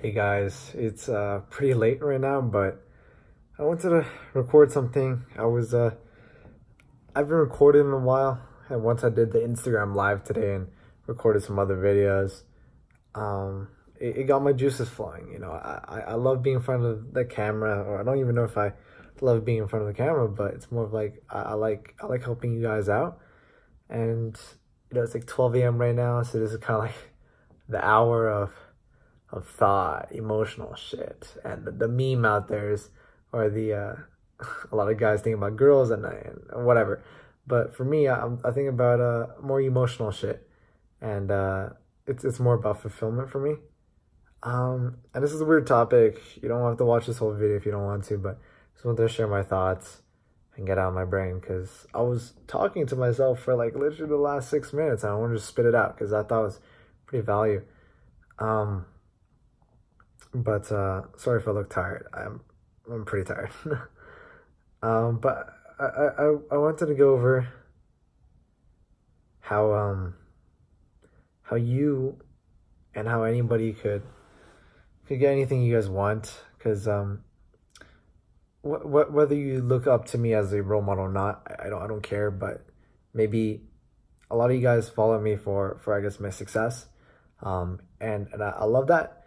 Hey guys, it's pretty late right now, but I wanted to record something. I've been recording in a while, and once I did the Instagram live today and recorded some other videos, it got my juices flowing. I love being in front of the camera, or I don't even know if I love being in front of the camera, but it's more of like I like helping you guys out. And it's like 12 a.m. right now, so this is kind of like the hour of thought, emotional shit. And the meme out there is, or the a lot of guys think about girls at night and whatever. But for me, I think about more emotional shit, and it's more about fulfillment for me. And this is a weird topic. You don't have to watch this whole video if you don't want to, but just wanted to share my thoughts and get out of my brain, because I was talking to myself for like literally the last 6 minutes, and I wanted to spit it out because I thought it was pretty value. But sorry if I look tired. I'm pretty tired. But I wanted to go over how you and how anybody could get anything you guys want, because whether you look up to me as a role model or not, I don't care. But maybe a lot of you guys follow me for I guess my success, and I love that.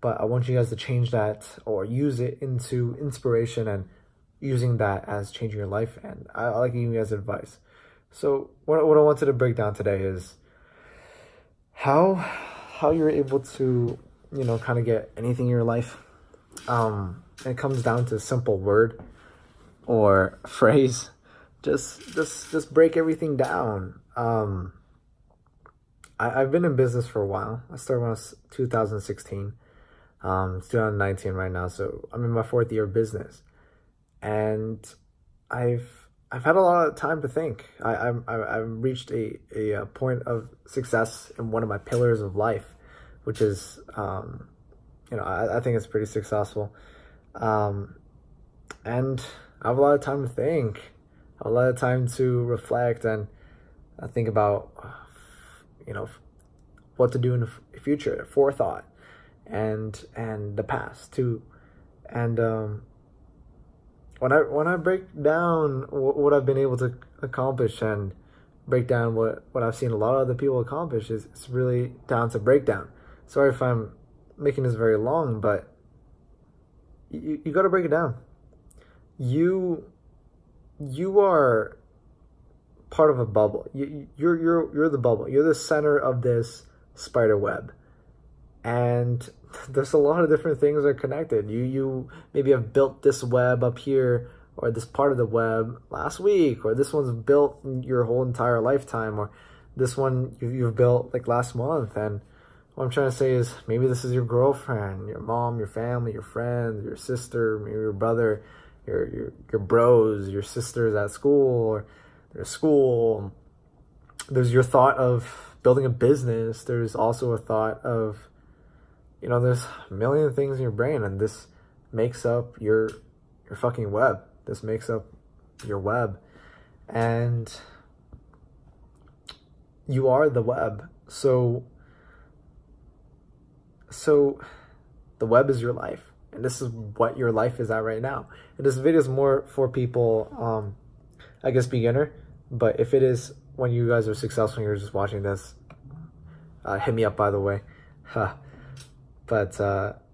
But I want you guys to change that or use it into inspiration and using that as changing your life. And I like giving you guys advice. So what I wanted to break down today is how you're able to, kind of get anything in your life. It comes down to a simple word or phrase. Just break everything down. I've been in business for a while. I started when I was 2016. It's 2019 right now, so I'm in my 4th year of business, and I've had a lot of time to think. I've reached a point of success in one of my pillars of life, which is I think it's pretty successful, and I have a lot of time to think, a lot of time to reflect, and I think about what to do in the future, forethought, and the past too. And when I break down what I've been able to accomplish and break down what I've seen a lot of other people accomplish, it's really down to breakdown. Sorry if I'm making this very long, but you got to break it down. You are part of a bubble. You're the bubble. You're the center of this spider web, and there's a lot of different things that are connected. You maybe have built this web up here, or this part of the web last week, or this one's built your whole entire lifetime, or this one you've built like last month. And what I'm trying to say is, maybe this is your girlfriend, your mom, your family, your friends, your sister, maybe your brother, your bros, your sisters at school, or their school. There's your thought of building a business. There's also a thought of, there's a million things in your brain, and this makes up your fucking web. This makes up your web, and you are the web. So the web is your life, and this is what your life is at right now. And this video is more for people, I guess beginner, but if it is when you guys are successful and you're just watching this, hit me up, by the way. But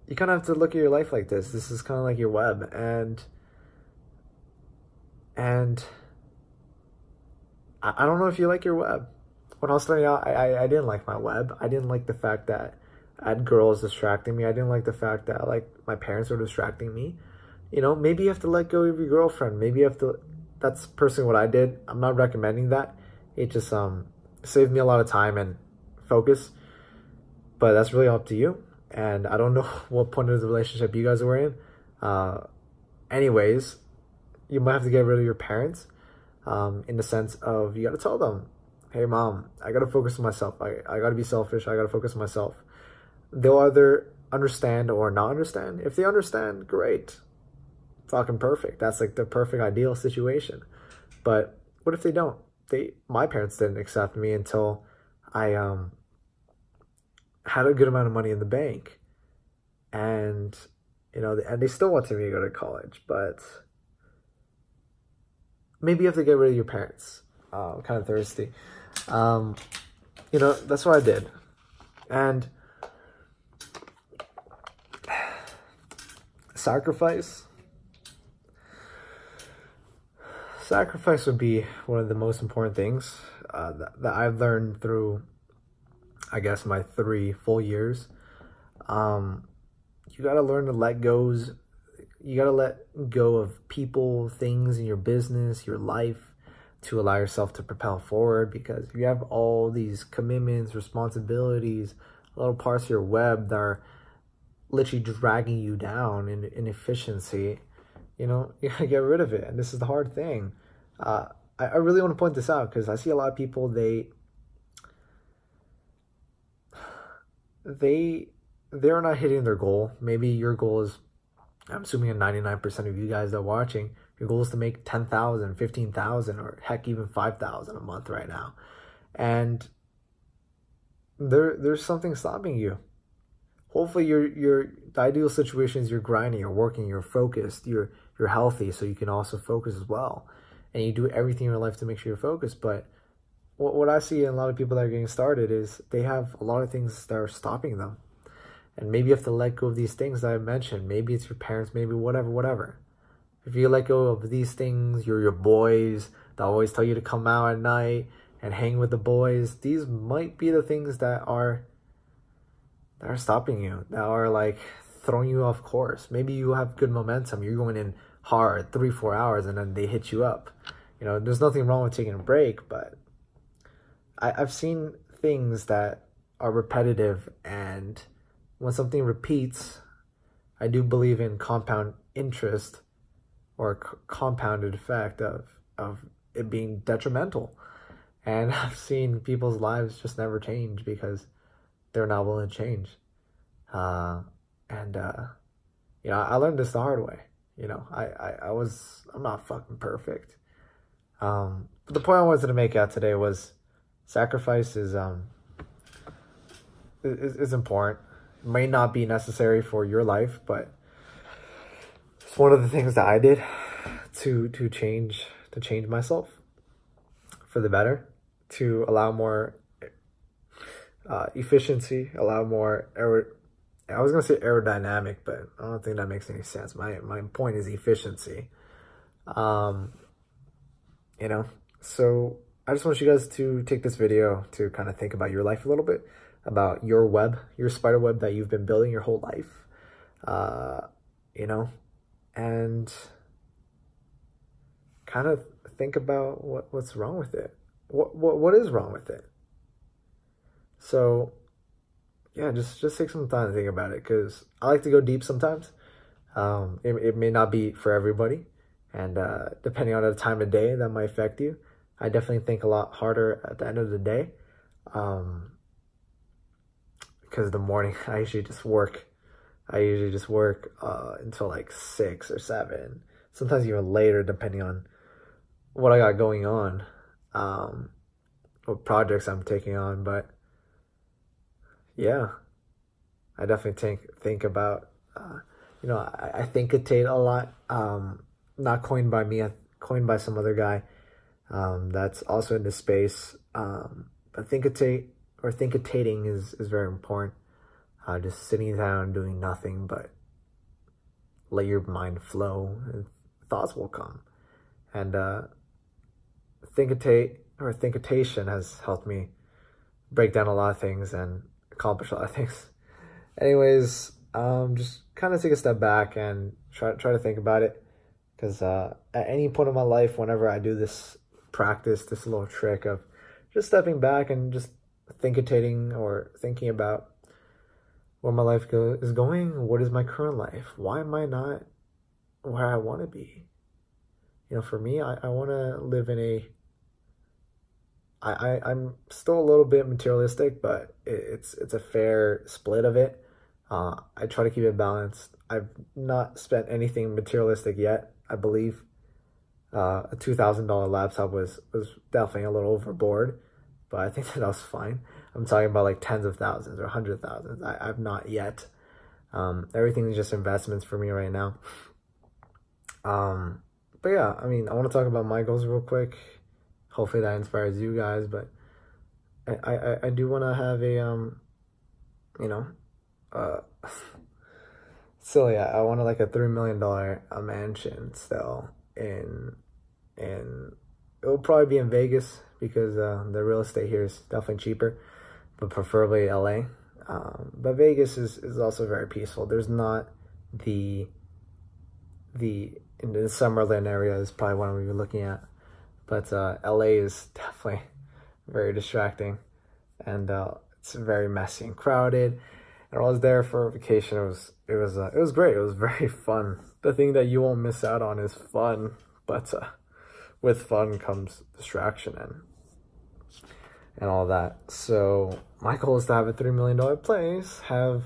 you kind of have to look at your life like this. This is kind of like your web, and I don't know if you like your web. When I was starting out, I didn't like my web. I didn't like the fact that I had girls distracting me. I didn't like the fact that my parents were distracting me. Maybe you have to let go of your girlfriend. Maybe you have to. That's personally what I did. I'm not recommending that. It just saved me a lot of time and focus. But that's really up to you. And I don't know what point of the relationship you guys were in. Anyways, you might have to get rid of your parents, in the sense of, you got to tell them, hey mom, I got to focus on myself. I got to be selfish. I got to focus on myself. They'll either understand or not understand. If they understand, great. Fucking perfect. That's like the perfect ideal situation. But what if they don't? My parents didn't accept me until I had a good amount of money in the bank. and and they still want me to go to college, but maybe you have to get rid of your parents. I'm kind of thirsty. That's what I did. And sacrifice would be one of the most important things that I've learned through, I guess, my 3 full years. You got to learn to let goes. You got to let go of people, things in your business, your life, to allow yourself to propel forward. Because you have all these commitments, responsibilities, little parts of your web that are literally dragging you down in inefficiency. You gotta get rid of it. And this is the hard thing. I really want to point this out because I see a lot of people, they're not hitting their goal. Maybe your goal is, I'm assuming 99% of you guys that are watching, your goal is to make 10,000, 15,000, or heck, even 5,000 a month right now. And there's something stopping you. Hopefully the ideal situation is you're grinding, you're working, you're focused, you're healthy, so you can also focus as well. And you do everything in your life to make sure you're focused. But what I see in a lot of people that are getting started is they have a lot of things that are stopping them. And maybe you have to let go of these things that I mentioned. Maybe it's your parents, maybe whatever. If you let go of these things, your boys that always tell you to come out at night and hang with the boys, these might be the things that are stopping you, that are like throwing you off course. Maybe you have good momentum, you're going in hard 3-4 hours, and then they hit you up. There's nothing wrong with taking a break, but I've seen things that are repetitive, and when something repeats, I do believe in compound interest, or compounded effect of it being detrimental. And I've seen people's lives just never change because they're not willing to change. I learned this the hard way. I'm not fucking perfect. But the point I wanted to make out today was sacrifice is important. It may not be necessary for your life, but it's one of the things that I did to change myself for the better, to allow more efficiency, allow more I was going to say aerodynamic, but I don't think that makes any sense. My point is efficiency. So I just want you guys to take this video to kind of think about your life a little bit, about your web, your spider web that you've been building your whole life, and kind of think about what's wrong with it. What is wrong with it? So yeah, just take some time to think about it, because I like to go deep sometimes. It may not be for everybody, and depending on the time of day, that might affect you. I definitely think a lot harder at the end of the day, because the morning I usually just work. Until like 6 or 7, sometimes even later, depending on what I got going on, what projects I'm taking on. But yeah, I definitely think about, I thinkitate a lot. Not coined by me, coined by some other guy that's also in this space. But thinkitating is very important. Just sitting down, doing nothing, but let your mind flow, and thoughts will come. And thinkitation has helped me break down a lot of things and accomplish a lot of things. Anyways, just kind of take a step back and try to think about it, because at any point in my life, whenever I do this practice, this little trick of just stepping back and just thinkitating, or thinking about where my life is going, what is my current life? Why am I not where I want to be? For me, I want to live in I'm still a little bit materialistic, but it's a fair split of it. I try to keep it balanced. I've not spent anything materialistic yet, I believe. A $2,000 laptop was definitely a little overboard, but I think that was fine. I'm talking about like tens of thousands or 100,000s. I've not yet. Everything is just investments for me right now. But yeah, I mean, I want to talk about my goals real quick. Hopefully that inspires you guys, but I do want to have a, you know, silly. I wanted like a $3 million mansion still in it will probably be in Vegas because the real estate here is definitely cheaper, but preferably LA. But Vegas is also very peaceful. There's not in the Summerlin area is probably one we were looking at, but LA is definitely very distracting, and it's very messy and crowded. And I was there for a vacation. It was great. It was very fun. The thing that you won't miss out on is fun, but with fun comes distraction and all that. So my goal is to have a $3 million place, have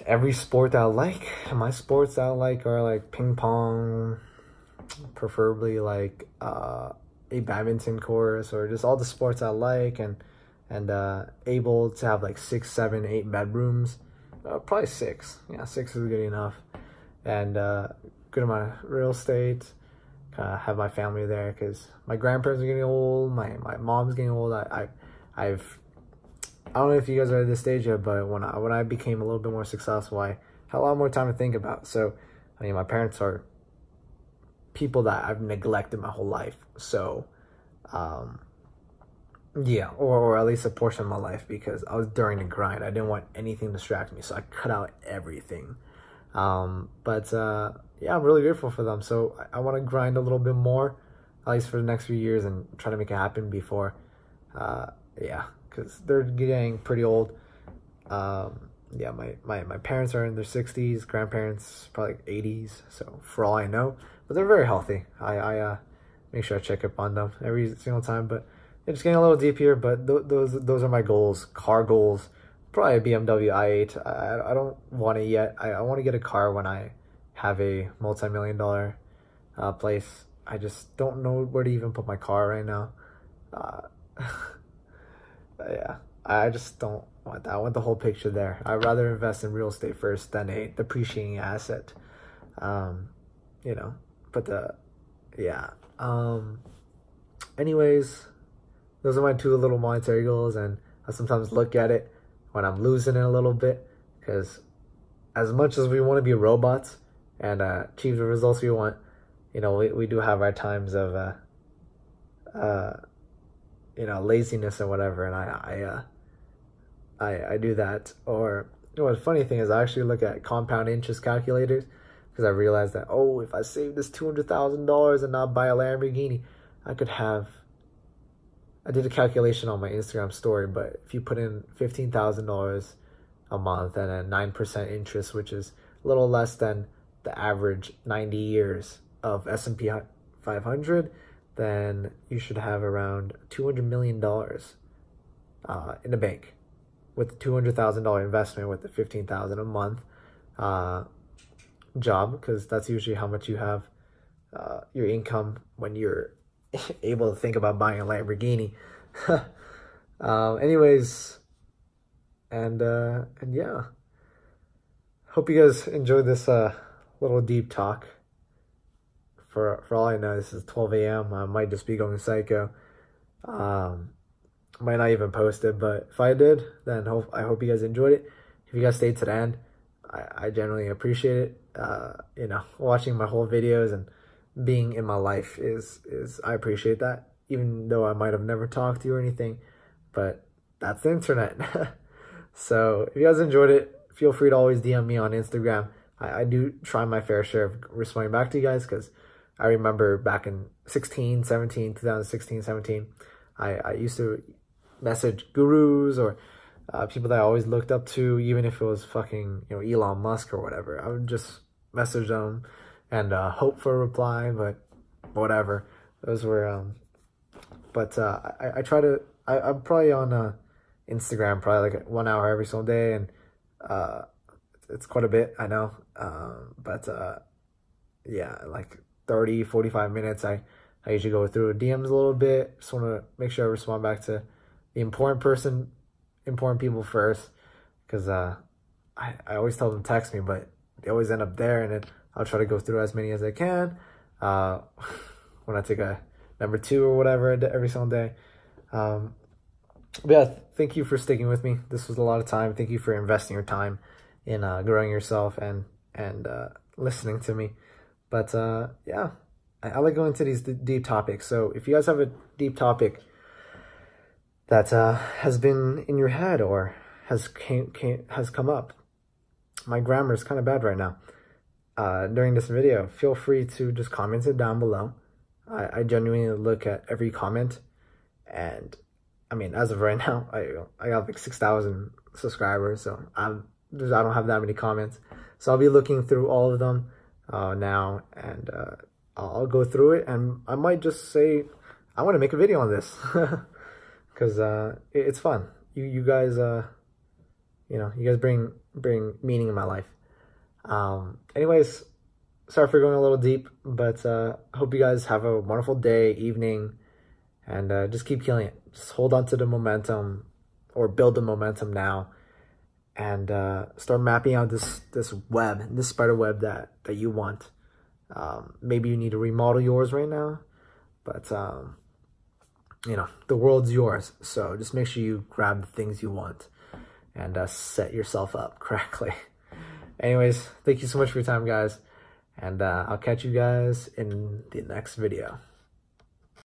every sport that I like. And my sports that I like are like ping pong, preferably like a badminton course, or just all the sports I like, and able to have like 6, 7, 8 bedrooms. Probably 6. Yeah, 6 is good enough. And good amount of real estate. Have my family there because my grandparents are getting old. My mom's getting old. I don't know if you guys are at this stage yet, but when I became a little bit more successful, I had a lot more time to think about. So, I mean, my parents are people that I've neglected my whole life. So, yeah, or at least a portion of my life, because I was during the grind. I didn't want anything to distract me, so I cut out everything. Yeah, I'm really grateful for them. So I want to grind a little bit more, at least for the next few years, and try to make it happen before, yeah, because they're getting pretty old. Yeah, my parents are in their 60s, grandparents probably like 80s, so for all I know, but they're very healthy. I make sure I check up on them every single time, but yeah, just getting a little deep here, but those are my goals, car goals. Probably a BMW i8. I don't want it yet. I want to get a car when I have a multi-million-dollar place. I just don't know where to even put my car right now. Yeah, I just don't want that. I want the whole picture there. I'd rather invest in real estate first than a depreciating asset. You know, but yeah. Anyways, those are my 2 little monetary goals, and I sometimes look at it when I'm losing it a little bit, because as much as we want to be robots and achieve the results we want, you know, we do have our times of you know, laziness and whatever, and I do that. Or, you know, the funny thing is, I actually look at compound interest calculators, because I realized that, oh, if I save this $200,000 and not buy a Lamborghini, I could have, I did a calculation on my Instagram story, but if you put in $15,000 a month and a 9% interest, which is a little less than the average 90 years of S&P 500, then you should have around $200 million in the bank with the $200,000 investment with the $15,000 a month job, because that's usually how much you have your income when you're able to think about buying a Lamborghini. Anyways, and yeah, hope you guys enjoyed this little deep talk. For all I know, this is 12 a.m. I might just be going psycho. Might not even post it, but if I did, then I hope you guys enjoyed it. If you guys stayed to the end, I generally appreciate it. You know, watching my whole videos and being in my life is I appreciate that, even though I might have never talked to you or anything, but that's the internet. So if you guys enjoyed it, feel free to always DM me on Instagram. I do try my fair share of responding back to you guys, because I remember back in 2016, 17, I used to message gurus or people that I always looked up to, even if it was fucking, you know, Elon Musk or whatever. I would just message them and hope for a reply, but whatever. Those were but I try to, I'm probably on Instagram probably like 1 hour every single day, and it's quite a bit, I know, but yeah, like 30-45 minutes I usually go through DMs a little bit. Just want to make sure I respond back to the important people first, because I I always tell them text me, but they always end up there, and then I'll try to go through as many as I can. When I take a number 2 or whatever every single day. But yeah, thank you for sticking with me. This was a lot of time. Thank you for investing your time in growing yourself and listening to me. But yeah, I like going into these deep topics. So if you guys have a deep topic that has been in your head or has come up, my grammar is kind of bad right now, during this video, feel free to just comment it down below. I genuinely look at every comment, and I mean, as of right now, I got like 6,000 subscribers, so I don't have that many comments. So I'll be looking through all of them now, and I'll go through it, and I might just say I want to make a video on this because it's fun. You guys, you know, you guys bring meaning in my life. Anyways, sorry for going a little deep, but I hope you guys have a wonderful day, evening, and just keep killing it. Just hold on to the momentum, or build the momentum now, and start mapping out this web, this spider web that you want. Maybe you need to remodel yours right now, but you know, the world's yours. So just make sure you grab the things you want and set yourself up correctly. Anyways, thank you so much for your time, guys, and I'll catch you guys in the next video.